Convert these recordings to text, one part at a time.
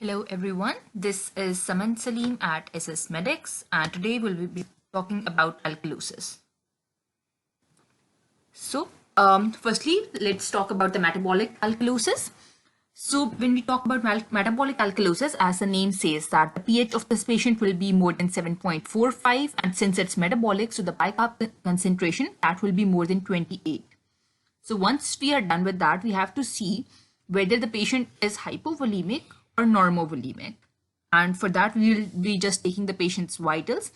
Hello everyone, this is Saman Salim at SS Medics and today we'll be talking about alkalosis. So firstly, let's talk about the metabolic alkalosis. So when we talk about metabolic alkalosis, as the name says that the pH of this patient will be more than 7.45, and since it's metabolic, so the bicarb concentration that will be more than 28. So once we are done with that, we have to see whether the patient is hypovolemic or normovolemic. And for that, we will be just taking the patient's vitals.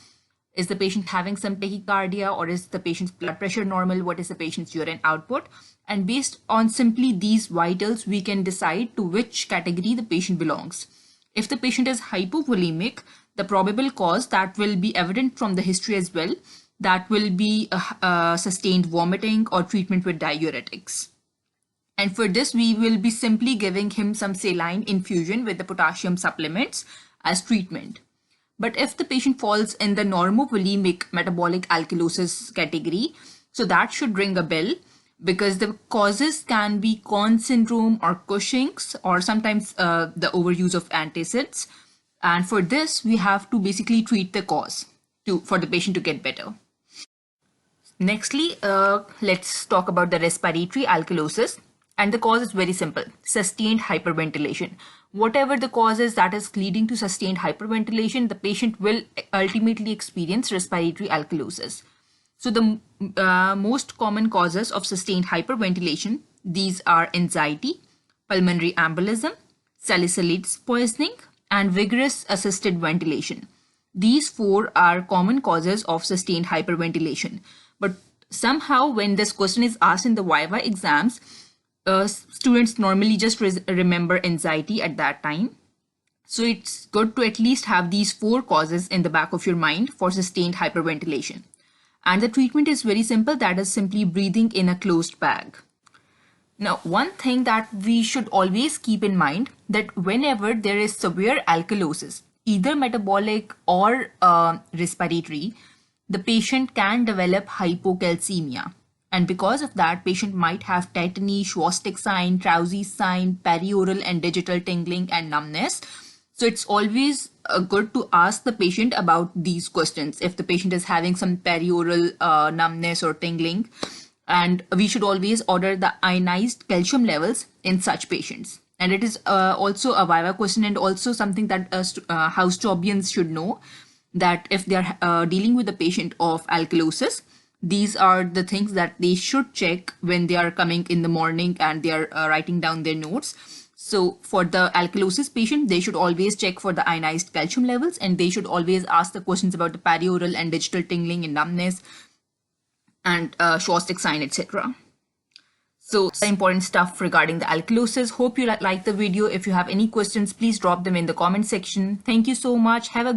Is the patient having some tachycardia, or is the patient's blood pressure normal? What is the patient's urine output? And based on simply these vitals, we can decide to which category the patient belongs. If the patient is hypovolemic, the probable cause that will be evident from the history as well, that will be sustained vomiting or treatment with diuretics. And for this, we will be simply giving him some saline infusion with the potassium supplements as treatment. But if the patient falls in the normovolemic metabolic alkalosis category, so that should ring a bell, because the causes can be Conn syndrome or Cushing's, or sometimes the overuse of antacids. And for this, we have to basically treat the cause for the patient to get better. Nextly, let's talk about the respiratory alkalosis. And the cause is very simple: sustained hyperventilation. Whatever the cause is that is leading to sustained hyperventilation, the patient will ultimately experience respiratory alkalosis. So the most common causes of sustained hyperventilation, these are anxiety, pulmonary embolism, salicylate poisoning, and vigorous assisted ventilation. These four are common causes of sustained hyperventilation. But somehow when this question is asked in the Viva exams, students normally just remember anxiety at that time. So it's good to at least have these four causes in the back of your mind for sustained hyperventilation. And the treatment is very simple, that is simply breathing in a closed bag. Now, one thing that we should always keep in mind, that whenever there is severe alkalosis, either metabolic or respiratory, the patient can develop hypocalcemia. And because of that, patient might have tetany, Schwastek sign, Trausi sign, perioral and digital tingling and numbness. So it's always good to ask the patient about these questions if the patient is having some perioral numbness or tingling. And we should always order the ionized calcium levels in such patients. And it is also a Viva question, and also something that house jobians should know, that if they are dealing with a patient of alkalosis, these are the things that they should check when they are coming in the morning and they are writing down their notes. So for the alkalosis patient, they should always check for the ionized calcium levels, and they should always ask the questions about the perioral and digital tingling and numbness and Schwastek sign, etc. So the important stuff regarding the alkalosis. Hope you like the video. If you have any questions, please drop them in the comment section. Thank you so much. Have a good